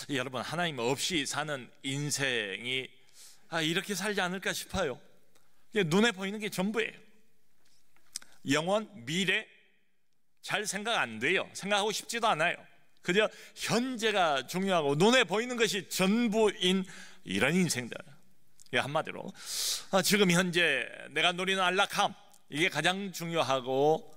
여러분, 하나님 없이 사는 인생이 이렇게 살지 않을까 싶어요. 눈에 보이는 게 전부예요. 영원, 미래 잘 생각 안 돼요. 생각하고 싶지도 않아요. 그저 현재가 중요하고 눈에 보이는 것이 전부인 이런 인생들. 한마디로 지금 현재 내가 누리는 안락함, 이게 가장 중요하고,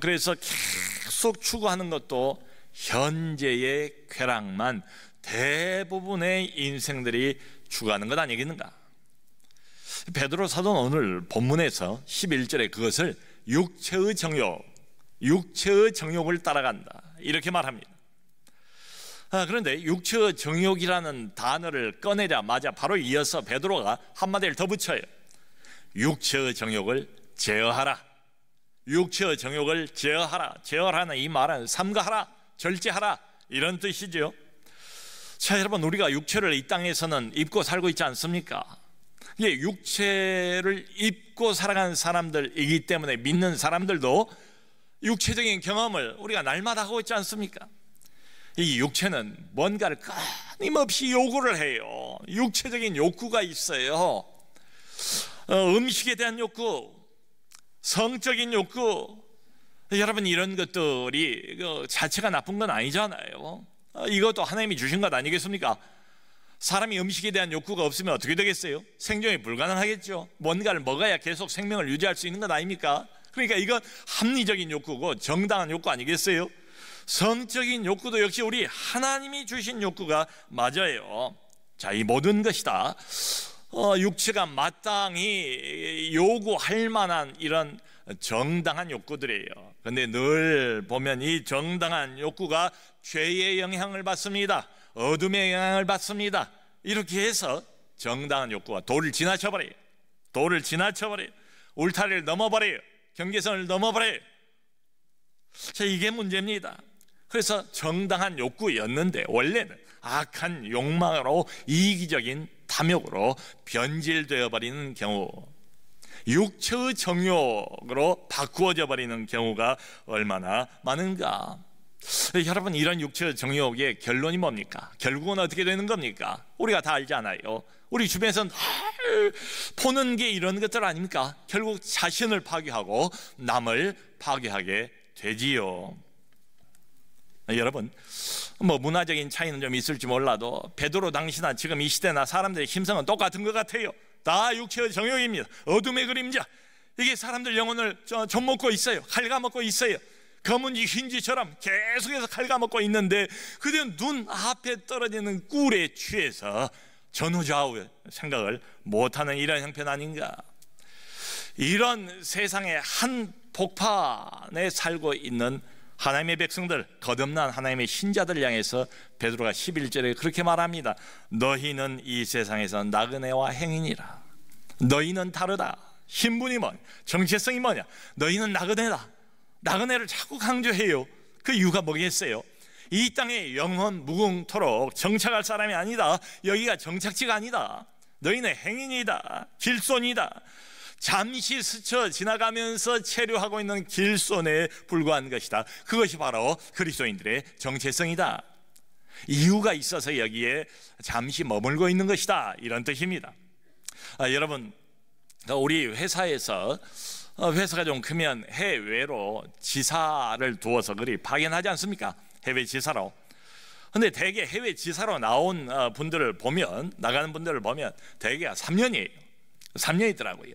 그래서 계속 추구하는 것도 현재의 쾌락만 대부분의 인생들이 추구하는 것 아니겠는가? 베드로 사도는 오늘 본문에서 11절에 그것을 육체의 정욕을 따라간다, 이렇게 말합니다. 그런데 육체의 정욕이라는 단어를 꺼내자마자 바로 이어서 베드로가 한마디를 더 붙여요. 육체의 정욕을 제어하라. 육체의 정욕을 제어하라. 제어하라는 이 말은 삼가하라, 절제하라, 이런 뜻이죠. 자, 여러분, 우리가 육체를 이 땅에서는 입고 살고 있지 않습니까? 이게 육체를 입고 살아가는 사람들이기 때문에 믿는 사람들도 육체적인 경험을 우리가 날마다 하고 있지 않습니까? 이 육체는 뭔가를 끊임없이 요구를 해요. 육체적인 욕구가 있어요. 음식에 대한 욕구, 성적인 욕구. 여러분, 이런 것들이 자체가 나쁜 건 아니잖아요. 이것도 하나님이 주신 것 아니겠습니까? 사람이 음식에 대한 욕구가 없으면 어떻게 되겠어요? 생존이 불가능하겠죠. 뭔가를 먹어야 계속 생명을 유지할 수 있는 것 아닙니까? 그러니까 이건 합리적인 욕구고 정당한 욕구 아니겠어요? 성적인 욕구도 역시 우리 하나님이 주신 욕구가 맞아요. 자, 이 모든 것이 다 육체가 마땅히 요구할 만한 이런 정당한 욕구들이에요. 그런데 늘 보면 이 정당한 욕구가 죄의 영향을 받습니다. 어둠의 영향을 받습니다. 이렇게 해서 정당한 욕구가 도를 지나쳐버려요. 도를 지나쳐버려요. 울타리를 넘어버려요. 경계선을 넘어버려요. 자, 이게 문제입니다. 그래서 정당한 욕구였는데 원래는 악한 욕망으로, 이기적인 탐욕으로 변질되어 버리는 경우, 육체의 정욕으로 바꾸어져 버리는 경우가 얼마나 많은가. 여러분, 이런 육체의 정욕의 결론이 뭡니까? 결국은 어떻게 되는 겁니까? 우리가 다 알잖아요. 우리 주변에서는 보는 게 이런 것들 아닙니까? 결국 자신을 파괴하고 남을 파괴하게 되지요. 여러분, 문화적인 차이는 좀 있을지 몰라도 베드로 당시나 지금 이 시대나 사람들의 심성은 똑같은 것 같아요. 다 육체의 정욕입니다. 어둠의 그림자, 이게 사람들 영혼을 좀먹고 있어요. 갉아먹고 있어요. 검은지 흰지처럼 계속해서 갉아먹고 있는데 그들은 눈앞에 떨어지는 꿀에 취해서 전후좌우 생각을 못하는 이런 형편 아닌가. 이런 세상의 한 복판에 살고 있는 하나님의 백성들, 거듭난 하나님의 신자들 향해서 베드로가 11절에 그렇게 말합니다. 너희는 이 세상에서 나그네와 행인이라. 너희는 다르다. 신분이 뭐냐, 정체성이 뭐냐, 너희는 나그네다. 나그네를 자꾸 강조해요. 그 이유가 뭐겠어요? 이 땅에 영원 무궁토록 정착할 사람이 아니다. 여기가 정착지가 아니다. 너희는 행인이다. 길손이다. 잠시 스쳐 지나가면서 체류하고 있는 길손에 불과한 것이다. 그것이 바로 그리스도인들의 정체성이다. 이유가 있어서 여기에 잠시 머물고 있는 것이다, 이런 뜻입니다. 여러분, 우리 회사에서 회사가 좀 크면 해외로 지사를 두어서 그리 파견하지 않습니까? 해외 지사로. 근데 대개 해외 지사로 나온 분들을 보면, 나가는 분들을 보면 대개가 3년이에요. 3년이더라고요.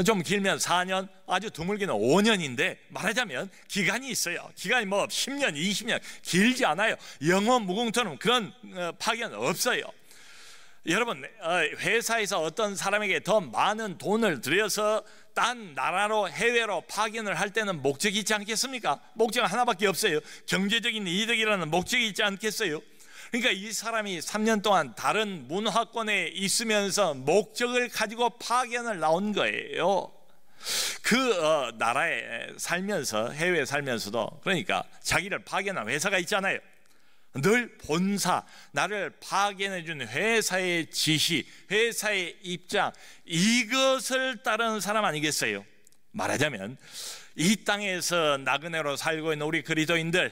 좀 길면 4년, 아주 드물게는 5년인데 말하자면 기간이 있어요. 기간이 뭐 10년, 20년, 길지 않아요. 영원 무궁토록 그런 파견 없어요. 여러분, 회사에서 어떤 사람에게 더 많은 돈을 들여서 딴 나라로, 해외로 파견을 할 때는 목적이 있지 않겠습니까? 목적 하나밖에 없어요. 경제적인 이득이라는 목적이 있지 않겠어요? 그러니까 이 사람이 3년 동안 다른 문화권에 있으면서 목적을 가지고 파견을 나온 거예요. 그 나라에 살면서, 해외에 살면서도, 그러니까 자기를 파견한 회사가 있잖아요. 늘 본사, 나를 파견해준 회사의 지시, 회사의 입장, 이것을 따르는 사람 아니겠어요? 말하자면 이 땅에서 나그네로 살고 있는 우리 그리스도인들,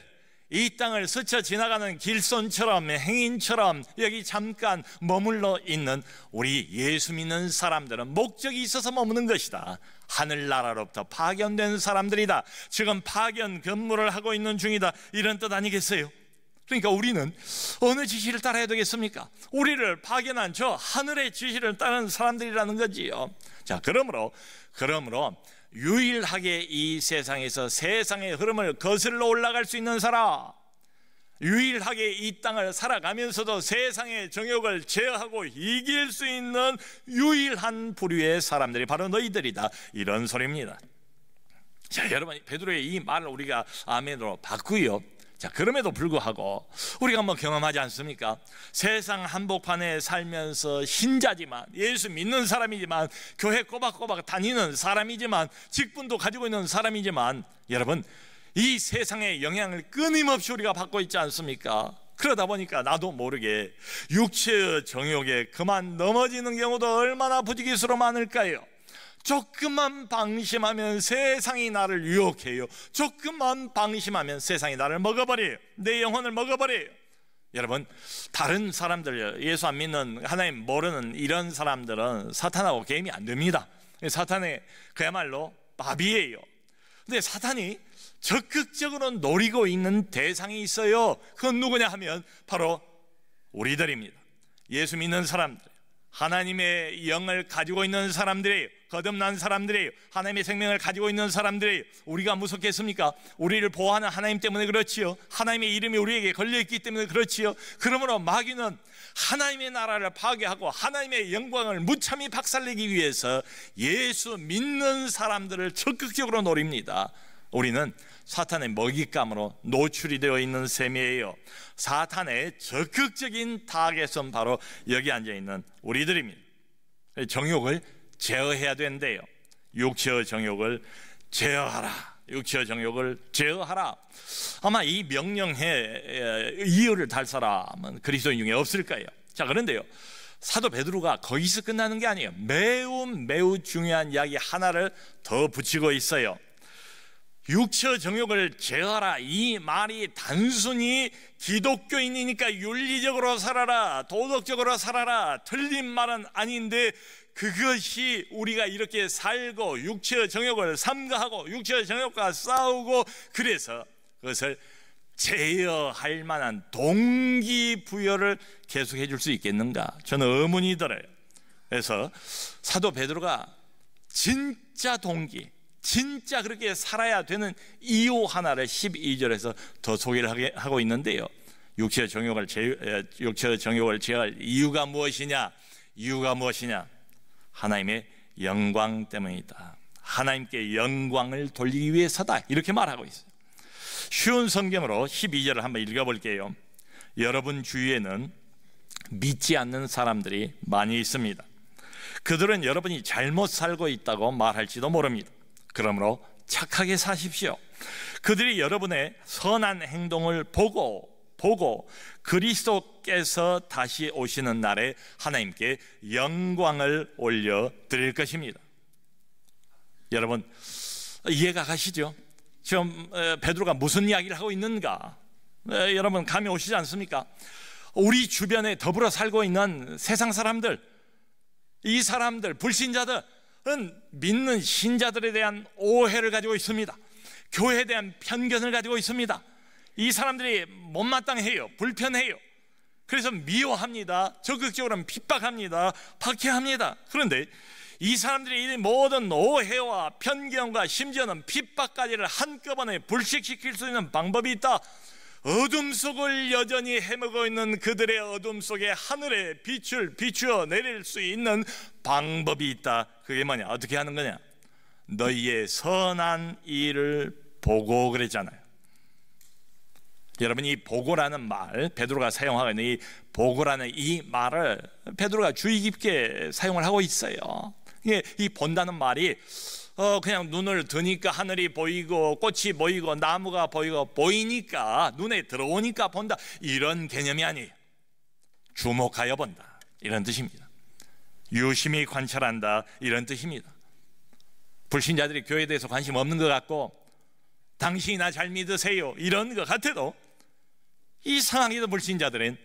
이 땅을 스쳐 지나가는 길손처럼 행인처럼 여기 잠깐 머물러 있는 우리 예수 믿는 사람들은 목적이 있어서 머무는 것이다. 하늘나라로부터 파견된 사람들이다. 지금 파견 근무를 하고 있는 중이다. 이런 뜻 아니겠어요? 그러니까 우리는 어느 지시를 따라야 되겠습니까? 우리를 파견한 저 하늘의 지시를 따르는 사람들이라는 거지요. 자, 그러므로 유일하게 이 세상에서 세상의 흐름을 거슬러 올라갈 수 있는 사람, 유일하게 이 땅을 살아가면서도 세상의 정욕을 제어하고 이길 수 있는 유일한 부류의 사람들이 바로 너희들이다, 이런 소리입니다. 자, 여러분, 베드로의 이 말을 우리가 아멘으로 바꾸요. 자, 그럼에도 불구하고 우리가 한번 경험하지 않습니까? 세상 한복판에 살면서 신자지만, 예수 믿는 사람이지만, 교회 꼬박꼬박 다니는 사람이지만, 직분도 가지고 있는 사람이지만, 여러분, 이 세상의 영향을 끊임없이 우리가 받고 있지 않습니까? 그러다 보니까 나도 모르게 육체의 정욕에 그만 넘어지는 경우도 얼마나 부지기수로 많을까요? 조금만 방심하면 세상이 나를 유혹해요. 조금만 방심하면 세상이 나를 먹어버려요. 내 영혼을 먹어버려요. 여러분, 다른 사람들, 예수 안 믿는, 하나님 모르는 이런 사람들은 사탄하고 게임이 안 됩니다. 사탄의 그야말로 마비예요. 근데 사탄이 적극적으로 노리고 있는 대상이 있어요. 그건 누구냐 하면 바로 우리들입니다. 예수 믿는 사람들, 하나님의 영을 가지고 있는 사람들이에요. 거듭난 사람들이에요. 하나님의 생명을 가지고 있는 사람들이에요. 우리가 무섭겠습니까? 우리를 보호하는 하나님 때문에 그렇지요. 하나님의 이름이 우리에게 걸려있기 때문에 그렇지요. 그러므로 마귀는 하나님의 나라를 파괴하고 하나님의 영광을 무참히 박살내기 위해서 예수 믿는 사람들을 적극적으로 노립니다. 우리는 사탄의 먹잇감으로 노출이 되어 있는 셈이에요. 사탄의 적극적인 타겟은 바로 여기 앉아있는 우리들입니다. 정욕을 제어해야 된대요. 육체의 정욕을 제어하라. 육체의 정욕을 제어하라. 아마 이 명령에 이유를 달 사람은 그리스도인 중에 없을 거예요. 자, 그런데요, 사도 베드로가 거기서 끝나는 게 아니에요. 매우 중요한 이야기 하나를 더 붙이고 있어요. 육체 정욕을 제어하라, 이 말이 단순히 기독교인이니까 윤리적으로 살아라, 도덕적으로 살아라, 틀린 말은 아닌데, 그것이 우리가 이렇게 살고 육체의 정욕을 삼가하고 육체의 정욕과 싸우고 그래서 그것을 제어할 만한 동기부여를 계속해 줄 수 있겠는가? 저는 의문이 들어요. 그래서 사도 베드로가 진짜 동기, 진짜 그렇게 살아야 되는 이유 하나를 12절에서 더 소개를 하고 있는데요, 육체의 정욕을 제어할 이유가 무엇이냐? 이유가 무엇이냐? 하나님의 영광 때문이다. 하나님께 영광을 돌리기 위해서다, 이렇게 말하고 있어요. 쉬운 성경으로 12절을 한번 읽어볼게요. 여러분 주위에는 믿지 않는 사람들이 많이 있습니다. 그들은 여러분이 잘못 살고 있다고 말할지도 모릅니다. 그러므로 착하게 사십시오. 그들이 여러분의 선한 행동을 보고 그리스도께서 다시 오시는 날에 하나님께 영광을 올려드릴 것입니다. 여러분, 이해가 가시죠? 지금 베드로가 무슨 이야기를 하고 있는가? 여러분 감이 오시지 않습니까? 우리 주변에 더불어 살고 있는 세상 사람들, 이 사람들, 불신자들은 믿는 신자들에 대한 오해를 가지고 있습니다. 교회에 대한 편견을 가지고 있습니다. 이 사람들이 못마땅해요. 불편해요. 그래서 미워합니다. 적극적으로는 핍박합니다. 박해합니다. 그런데 이 사람들이 이 모든 오해와 편견과 심지어는 핍박까지를 한꺼번에 불식시킬 수 있는 방법이 있다. 어둠 속을 여전히 헤매고 있는 그들의 어둠 속에 하늘의 빛을 비추어 내릴 수 있는 방법이 있다. 그게 뭐냐? 어떻게 하는 거냐? 너희의 선한 일을 보고 그랬잖아요. 여러분, 이 보고라는 말, 베드로가 사용하고 있는 이 보고라는 이 말을 베드로가 주의 깊게 사용을 하고 있어요. 이 본다는 말이 그냥 눈을 드니까 하늘이 보이고 꽃이 보이고 나무가 보이고 보이니까 눈에 들어오니까 본다, 이런 개념이 아니에요. 주목하여 본다, 이런 뜻입니다. 유심히 관찰한다, 이런 뜻입니다. 불신자들이 교회에 대해서 관심 없는 것 같고 당신이 나 잘 믿으세요, 이런 것 같아도 이상하게도 불신자들은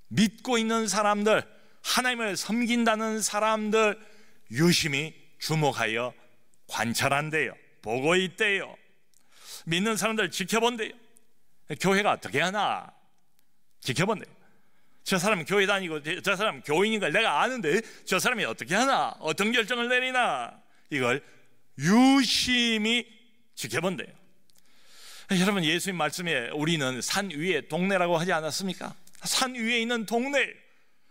믿고 있는 사람들, 하나님을 섬긴다는 사람들 유심히 주목하여 관찰한대요. 보고 있대요. 믿는 사람들 지켜본대요. 교회가 어떻게 하나 지켜본대요. 저 사람 교회 다니고 저 사람 교인인 걸 내가 아는데 저 사람이 어떻게 하나, 어떤 결정을 내리나, 이걸 유심히 지켜본대요. 여러분, 예수님 말씀에 우리는 산 위의 동네라고 하지 않았습니까? 산 위에 있는 동네,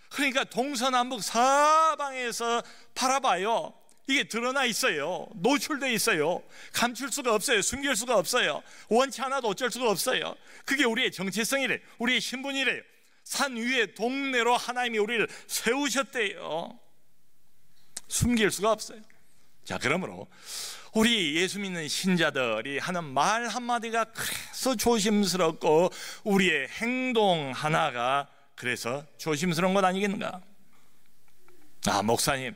그러니까 동서남북 사방에서 바라봐요. 이게 드러나 있어요. 노출되어 있어요. 감출 수가 없어요. 숨길 수가 없어요. 원치 않아도 어쩔 수가 없어요. 그게 우리의 정체성이래요. 우리의 신분이래요. 산 위의 동네로 하나님이 우리를 세우셨대요. 숨길 수가 없어요. 자, 그러므로 우리 예수 믿는 신자들이 하는 말 한마디가 그래서 조심스럽고 우리의 행동 하나가 그래서 조심스러운 것 아니겠는가? 목사님,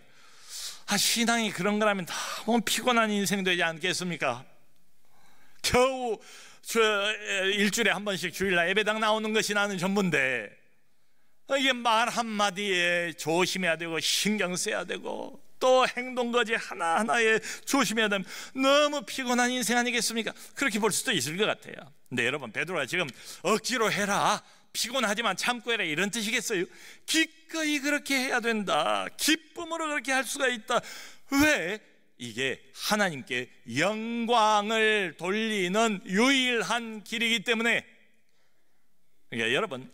신앙이 그런 거라면 너무 피곤한 인생 되지 않겠습니까? 겨우 일주일에 한 번씩 주일날 예배당 나오는 것이 나는 전부인데 이게 말 한마디에 조심해야 되고 신경 써야 되고 또 행동거지 하나하나에 조심해야 되면 너무 피곤한 인생 아니겠습니까? 그렇게 볼 수도 있을 것 같아요. 근데 여러분, 베드로가 지금 억지로 해라, 피곤하지만 참고 해라, 이런 뜻이겠어요? 기꺼이 그렇게 해야 된다, 기쁨으로 그렇게 할 수가 있다. 왜? 이게 하나님께 영광을 돌리는 유일한 길이기 때문에. 그러니까 여러분,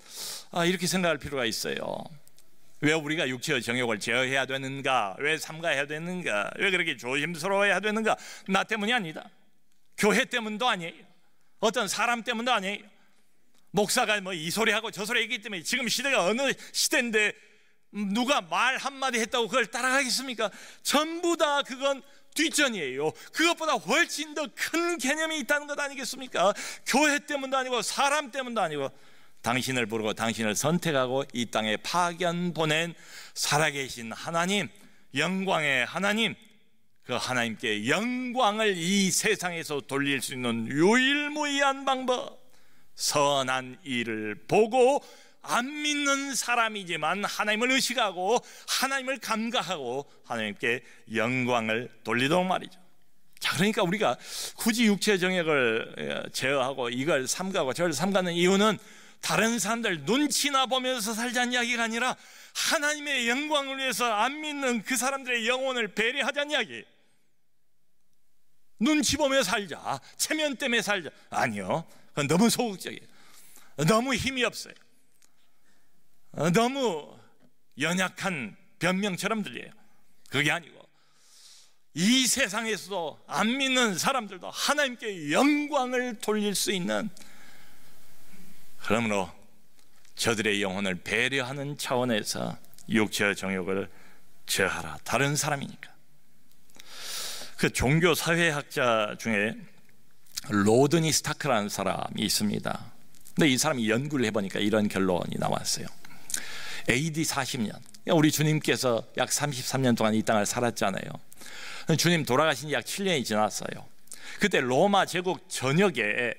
이렇게 생각할 필요가 있어요. 왜 우리가 육체의 정욕을 제어해야 되는가? 왜 삼가해야 되는가? 왜 그렇게 조심스러워해야 되는가? 나 때문이 아니다. 교회 때문도 아니에요. 어떤 사람 때문도 아니에요. 목사가 뭐 이 소리하고 저 소리 했기 때문에. 지금 시대가 어느 시대인데 누가 말 한마디 했다고 그걸 따라가겠습니까? 전부 다 그건 뒷전이에요. 그것보다 훨씬 더 큰 개념이 있다는 것 아니겠습니까? 교회 때문도 아니고 사람 때문도 아니고 당신을 부르고 당신을 선택하고 이 땅에 파견 보낸 살아계신 하나님, 영광의 하나님, 그 하나님께 영광을 이 세상에서 돌릴 수 있는 유일무이한 방법, 선한 일을 보고 안 믿는 사람이지만 하나님을 의식하고 하나님을 감각하고 하나님께 영광을 돌리도록 말이죠. 자, 그러니까 우리가 굳이 육체 정욕을 제어하고 이걸 삼가고 저를 삼가는 이유는 다른 사람들 눈치나 보면서 살자는 이야기가 아니라 하나님의 영광을 위해서 안 믿는 그 사람들의 영혼을 배려하자는 이야기. 눈치 보며 살자, 체면 때문에 살자, 아니요, 그건 너무 소극적이에요. 너무 힘이 없어요. 너무 연약한 변명처럼 들려요. 그게 아니고 이 세상에서도 안 믿는 사람들도 하나님께 영광을 돌릴 수 있는, 그러므로 저들의 영혼을 배려하는 차원에서 육체의 정욕을 제어하라. 다른 사람이니까. 그 종교 사회학자 중에 로드니 스타크라는 사람이 있습니다. 근데 이 사람이 연구를 해보니까 이런 결론이 나왔어요. AD 40년, 우리 주님께서 약 33년 동안 이 땅을 살았잖아요. 주님 돌아가신 지 약 7년이 지났어요. 그때 로마 제국 전역에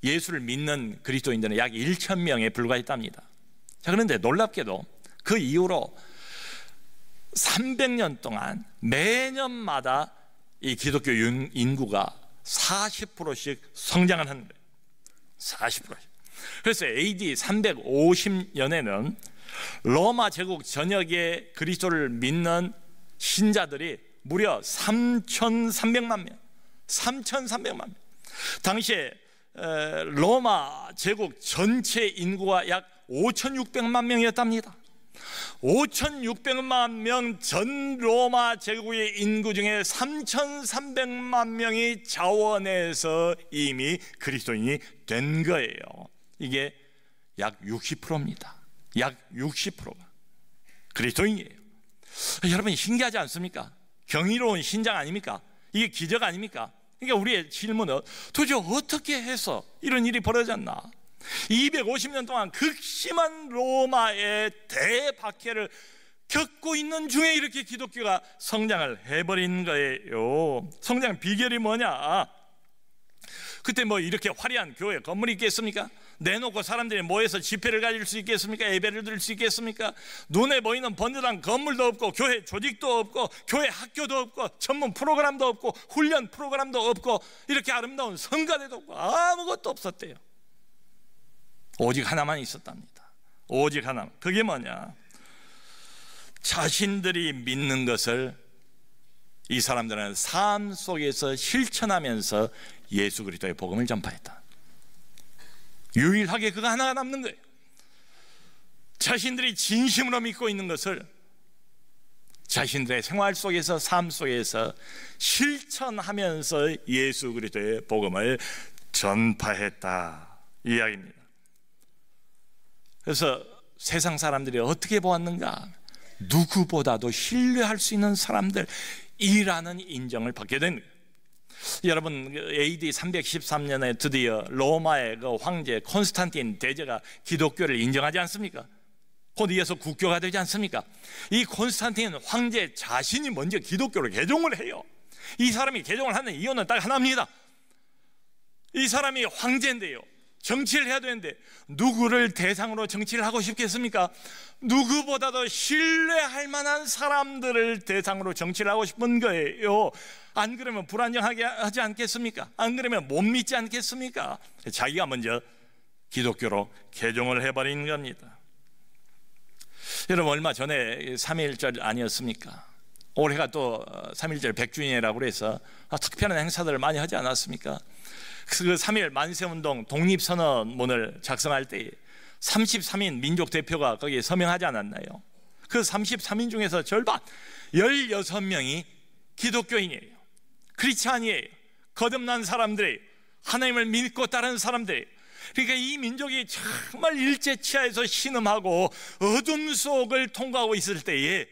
예수를 믿는 그리스도인들은 약 1,000명에 불과했답니다. 자, 그런데 놀랍게도 그 이후로 300년 동안 매년마다 이 기독교 인구가 40%씩 성장을 하는 거예요. 40%씩. 그래서 AD 350년에는 로마 제국 전역에 그리스도를 믿는 신자들이 무려 3,300만 명. 3,300만 명. 당시에 로마 제국 전체 인구가 약 5,600만 명이었답니다. 5,600만 명 전 로마 제국의 인구 중에 3,300만 명이 자원해서 이미 그리스도인이 된 거예요. 이게 약 60%입니다. 약 60%가 그리스도인이에요. 여러분, 신기하지 않습니까? 경이로운 신장 아닙니까? 이게 기적 아닙니까? 그러니까 우리의 질문은 도대체 어떻게 해서 이런 일이 벌어졌나? 250년 동안 극심한 로마의 대박해를 겪고 있는 중에 이렇게 기독교가 성장을 해버린 거예요. 성장 비결이 뭐냐? 그때 뭐 이렇게 화려한 교회 건물이 있겠습니까? 내놓고 사람들이 모여서 집회를 가질 수 있겠습니까? 예배를 드릴 수 있겠습니까? 눈에 보이는 번듯한 건물도 없고, 교회 조직도 없고, 교회 학교도 없고, 전문 프로그램도 없고, 훈련 프로그램도 없고, 이렇게 아름다운 성가대도 없고, 아무것도 없었대요. 오직 하나만 있었답니다. 오직 하나. 그게 뭐냐? 자신들이 믿는 것을 이 사람들은 삶 속에서 실천하면서 예수 그리스도의 복음을 전파했다. 유일하게 그거 하나가 남는 거예요. 자신들이 진심으로 믿고 있는 것을 자신들의 생활 속에서, 삶 속에서 실천하면서 예수 그리스도의 복음을 전파했다, 이 이야기입니다. 그래서 세상 사람들이 어떻게 보았는가? 누구보다도 신뢰할 수 있는 사람들이라는 인정을 받게 된 거예요. 여러분, AD 313년에 드디어 로마의 그 황제 콘스탄틴 대제가 기독교를 인정하지 않습니까? 곧 이어서 국교가 되지 않습니까? 이 콘스탄틴 황제 자신이 먼저 기독교를 개종을 해요. 이 사람이 개종을 하는 이유는 딱 하나입니다. 이 사람이 황제인데요, 정치를 해야 되는데 누구를 대상으로 정치를 하고 싶겠습니까? 누구보다도 신뢰할 만한 사람들을 대상으로 정치를 하고 싶은 거예요. 안 그러면 불안정하게 하지 않겠습니까? 안 그러면 못 믿지 않겠습니까? 자기가 먼저 기독교로 개종을 해버린 겁니다. 여러분, 얼마 전에 3.1절 아니었습니까? 올해가 또 3.1절 100주년이라고 그래서 특별한 행사들을 많이 하지 않았습니까? 그 3.1 만세운동 독립선언문을 작성할 때 33인 민족 대표가 거기에 서명하지 않았나요? 그 33인 중에서 절반 16명이 기독교인이에요. 크리스찬이에요. 거듭난 사람들이에요. 하나님을 믿고 따르는 사람들이에요. 그러니까 이 민족이 정말 일제치하에서 신음하고 어둠 속을 통과하고 있을 때에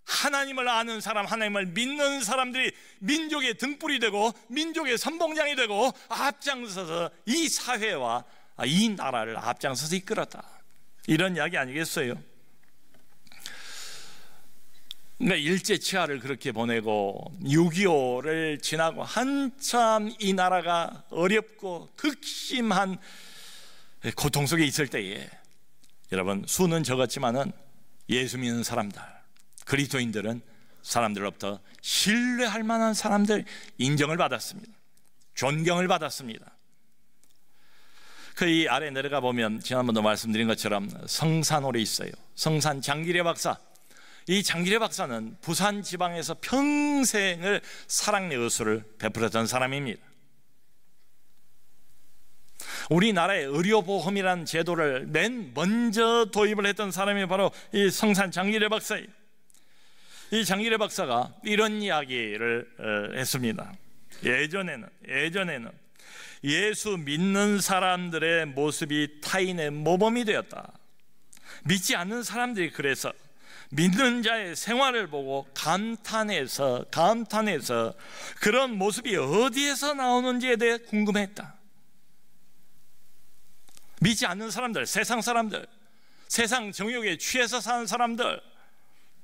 하나님을 아는 사람, 하나님을 믿는 사람들이 민족의 등불이 되고 민족의 선봉장이 되고 앞장서서 이 사회와 이 나라를 앞장서서 이끌었다, 이런 이야기 아니겠어요? 그러니까 일제치하를 그렇게 보내고 6.25를 지나고 한참 이 나라가 어렵고 극심한 고통 속에 있을 때에 여러분, 수는 적었지만은 예수 믿는 사람들, 그리스도인들은 사람들로부터 신뢰할 만한 사람들 인정을 받았습니다. 존경을 받았습니다. 그 이 아래 내려가 보면 지난번도 말씀드린 것처럼 성산홀이 있어요. 성산 장기례 박사. 이 장기례 박사는 부산 지방에서 평생을 사랑의 의술을 베풀었던 사람입니다. 우리나라의 의료보험이라는 제도를 맨 먼저 도입을 했던 사람이 바로 이 성산 장기례 박사예요. 이 장기례 박사가 이런 이야기를 했습니다. 예전에는 예수 믿는 사람들의 모습이 타인의 모범이 되었다. 믿지 않는 사람들이 그래서 믿는 자의 생활을 보고 감탄해서 그런 모습이 어디에서 나오는지에 대해 궁금했다. 믿지 않는 사람들, 세상 사람들, 세상 정욕에 취해서 사는 사람들,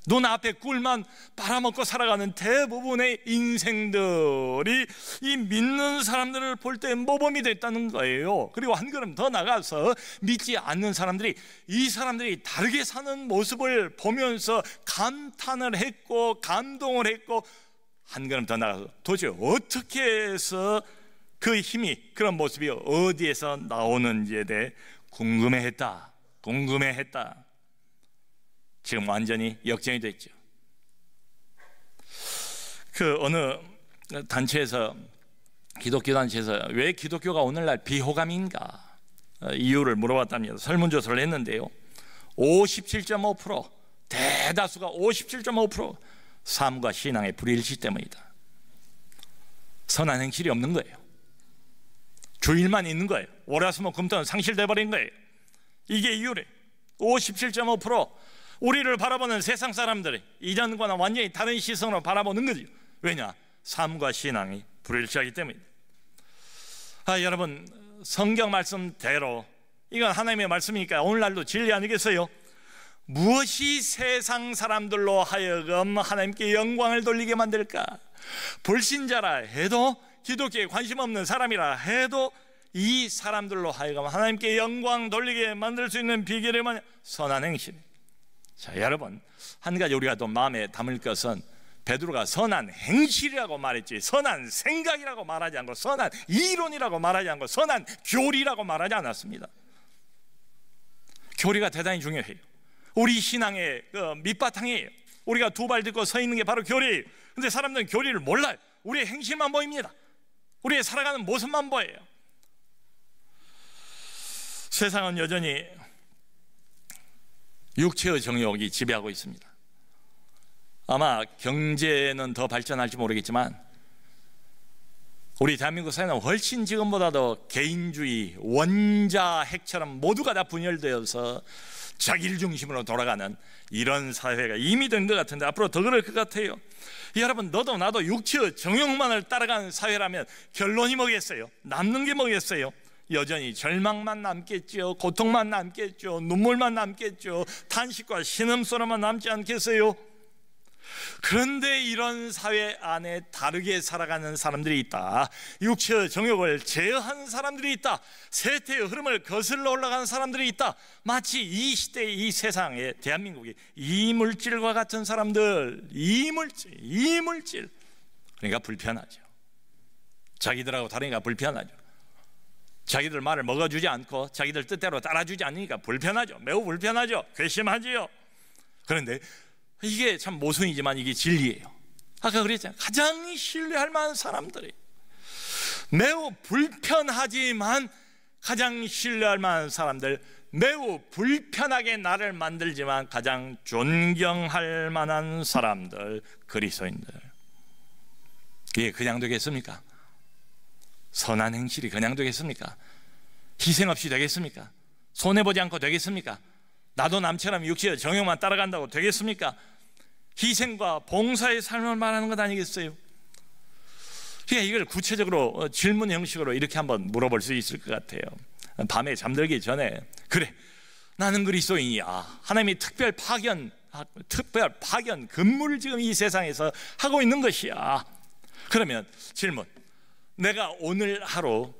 눈앞에 꿀만 빨아먹고 살아가는 대부분의 인생들이 이 믿는 사람들을 볼 때 모범이 됐다는 거예요. 그리고 한 걸음 더 나가서 믿지 않는 사람들이 이 사람들이 다르게 사는 모습을 보면서 감탄을 했고 감동을 했고, 한 걸음 더 나가서 도대체 어떻게 해서 그 힘이, 그런 모습이 어디에서 나오는지에 대해 궁금해했다. 지금 완전히 역전이 됐죠. 그 어느 단체에서, 기독교 단체에서 왜 기독교가 오늘날 비호감인가 이유를 물어봤답니다. 설문조사를 했는데요, 57.5%, 대다수가 57.5% 삶과 신앙의 불일치 때문이다. 선한 행실이 없는 거예요. 주일만 있는 거예요. 월화수목금토는 상실돼 버린 거예요. 이게 이유래. 57.5% 우리를 바라보는 세상 사람들이 이전과는 완전히 다른 시선으로 바라보는 거죠. 왜냐? 삶과 신앙이 불일치하기 때문입니다. 여러분, 성경 말씀대로 이건 하나님의 말씀이니까 오늘날도 진리 아니겠어요? 무엇이 세상 사람들로 하여금 하나님께 영광을 돌리게 만들까? 불신자라 해도 기독교에 관심 없는 사람이라 해도 이 사람들로 하여금 하나님께 영광 돌리게 만들 수 있는 비결이 뭐냐? 선한 행실. 자, 여러분, 한 가지 우리가 또 마음에 담을 것은 베드로가 선한 행실이라고 말했지 선한 생각이라고 말하지 않고 선한 이론이라고 말하지 않고 선한 교리라고 말하지 않았습니다. 교리가 대단히 중요해요. 우리 신앙의 밑바탕이에요. 우리가 두 발 딛고 서 있는 게 바로 교리예요. 근데 사람들은 교리를 몰라요. 우리의 행실만 보입니다. 우리의 살아가는 모습만 보여요. 세상은 여전히 육체의 정욕이 지배하고 있습니다. 아마 경제는 더 발전할지 모르겠지만 우리 대한민국 사회는 훨씬 지금보다도 개인주의, 원자핵처럼 모두가 다 분열되어서 자기를 중심으로 돌아가는 이런 사회가 이미 된 것 같은데 앞으로 더 그럴 것 같아요. 여러분, 너도 나도 육체의 정욕만을 따라가는 사회라면 결론이 뭐겠어요? 남는 게 뭐겠어요? 여전히 절망만 남겠죠. 고통만 남겠죠. 눈물만 남겠죠. 탄식과 신음소리만 남지 않겠어요? 그런데 이런 사회 안에 다르게 살아가는 사람들이 있다. 육체의 정욕을 제어하는 사람들이 있다. 세태의 흐름을 거슬러 올라가는 사람들이 있다. 마치 이 시대, 이 세상에 대한민국이 이물질과 같은 사람들, 이물질. 그러니까 불편하죠. 자기들하고 다르니까 불편하죠. 자기들 말을 먹어주지 않고 자기들 뜻대로 따라주지 않으니까 불편하죠. 매우 불편하죠. 괘씸하지요. 그런데 이게 참 모순이지만 이게 진리예요. 아까 그랬잖아요. 가장 신뢰할 만한 사람들이 매우 불편하지만 가장 신뢰할 만한 사람들, 매우 불편하게 나를 만들지만 가장 존경할 만한 사람들, 그리스도인들. 이게 그냥 되겠습니까? 선한 행실이 그냥 되겠습니까? 희생 없이 되겠습니까? 손해보지 않고 되겠습니까? 나도 남처럼 육체의 정욕만 따라간다고 되겠습니까? 희생과 봉사의 삶을 말하는 것 아니겠어요? 그러니까 이걸 구체적으로 질문 형식으로 이렇게 한번 물어볼 수 있을 것 같아요. 밤에 잠들기 전에, 그래, 나는 그리스도인이야. 하나님이 특별 파견 근무를 지금 이 세상에서 하고 있는 것이야. 그러면 질문, 내가 오늘 하루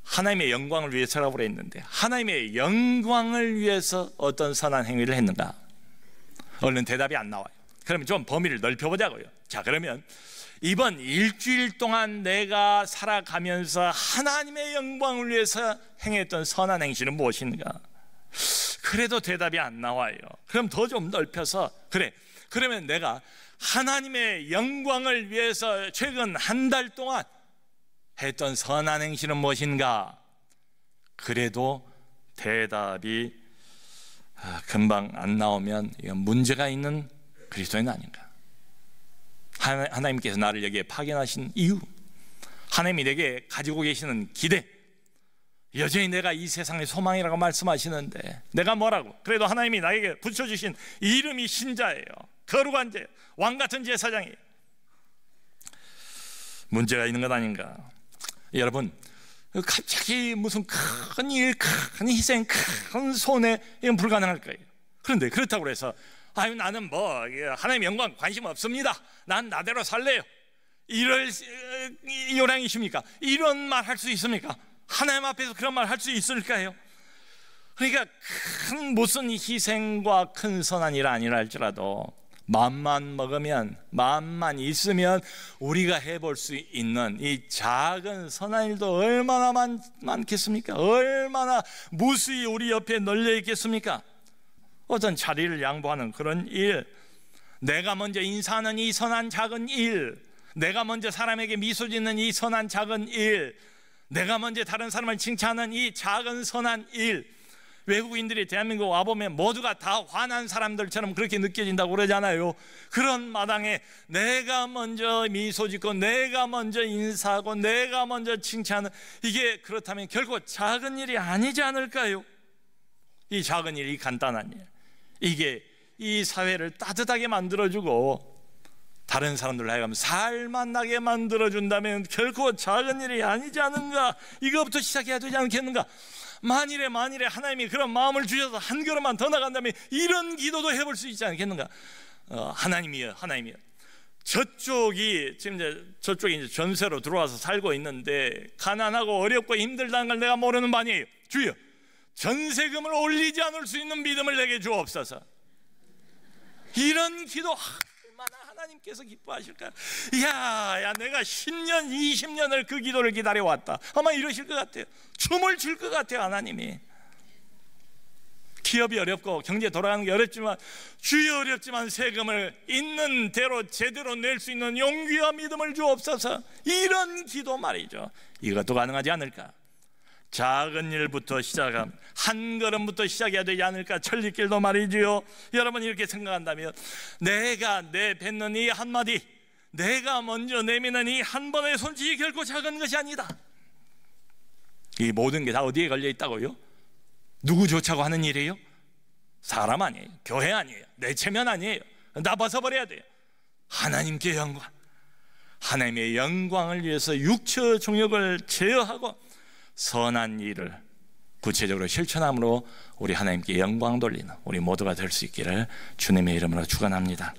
하나님의 영광을 위해 살아보려 했는데 하나님의 영광을 위해서 어떤 선한 행위를 했는가? 얼른 대답이 안 나와요. 그러면 좀 범위를 넓혀보자고요. 자, 그러면 이번 일주일 동안 내가 살아가면서 하나님의 영광을 위해서 행했던 선한 행실은 무엇인가? 그래도 대답이 안 나와요. 그럼 더 좀 넓혀서, 그래, 그러면 내가 하나님의 영광을 위해서 최근 한 달 동안 했던 선한 행실은 무엇인가? 그래도 대답이 금방 안 나오면 이건 문제가 있는 그리스도인 아닌가? 하나님께서 나를 여기에 파견하신 이유, 하나님이 내게 가지고 계시는 기대, 여전히 내가 이 세상의 소망이라고 말씀하시는데 내가 뭐라고? 그래도 하나님이 나에게 붙여주신 이름이 신자예요. 거룩한 제, 왕같은 제사장이에요. 문제가 있는 것 아닌가? 여러분, 갑자기 무슨 큰 일, 큰 희생, 큰 손해, 이건 불가능할 거예요. 그런데 그렇다고 해서 아유, 나는 뭐 하나님 영광 관심 없습니다, 난 나대로 살래요, 이럴 요량이십니까? 이런 말 할 수 있습니까? 하나님 앞에서 그런 말 할 수 있을까요? 그러니까 큰 무슨 희생과 큰 선한 일 아니라 할지라도 마음만 먹으면, 마음만 있으면 우리가 해볼 수 있는 이 작은 선한 일도 얼마나 많겠습니까? 얼마나 무수히 우리 옆에 널려 있겠습니까? 어떤 자리를 양보하는 그런 일, 내가 먼저 인사하는 이 선한 작은 일, 내가 먼저 사람에게 미소 짓는 이 선한 작은 일, 내가 먼저 다른 사람을 칭찬하는 이 작은 선한 일. 외국인들이 대한민국 와보면 모두가 다 화난 사람들처럼 그렇게 느껴진다고 그러잖아요. 그런 마당에 내가 먼저 미소 짓고 내가 먼저 인사하고 내가 먼저 칭찬하는, 이게 그렇다면 결코 작은 일이 아니지 않을까요? 이 작은 일, 이 간단한 일, 이게 이 사회를 따뜻하게 만들어주고 다른 사람들로 하여금 살만나게 만들어준다면 결코 작은 일이 아니지 않은가? 이거부터 시작해야 되지 않겠는가? 만일에 하나님이 그런 마음을 주셔서 한 걸음만 더 나간다면 이런 기도도 해볼 수 있지 않겠는가? 하나님이여, 저쪽이 이제 전세로 들어와서 살고 있는데 가난하고 어렵고 힘들다는 걸 내가 모르는 바니에요. 주여, 전세금을 올리지 않을 수 있는 믿음을 내게 주옵소서. 이런 기도 얼마나 하나님께서 기뻐하실까요? 야, 내가 10년 20년을 그 기도를 기다려왔다. 아마 이러실 것 같아요. 춤을 출 것 같아요. 하나님이. 기업이 어렵고 경제 돌아가는 게 어렵지만, 주여 어렵지만 세금을 있는 대로 제대로 낼 수 있는 용기와 믿음을 주옵소서. 이런 기도 말이죠. 이것도 가능하지 않을까? 작은 일부터 시작함, 한 걸음부터 시작해야 되지 않을까? 천리길도 말이지요. 여러분 이렇게 생각한다면, 내가 내뱉는 이 한마디, 내가 먼저 내미는 이 한 번의 손짓이 결코 작은 것이 아니다. 이 모든 게 다 어디에 걸려 있다고요? 누구 좋자고 하는 일이에요? 사람 아니에요. 교회 아니에요. 내 체면 아니에요. 나 벗어버려야 돼요. 하나님께 영광, 하나님의 영광을 위해서 육체 정욕을 제어하고 선한 일을 구체적으로 실천함으로 우리 하나님께 영광 돌리는 우리 모두가 될 수 있기를 주님의 이름으로 축원합니다.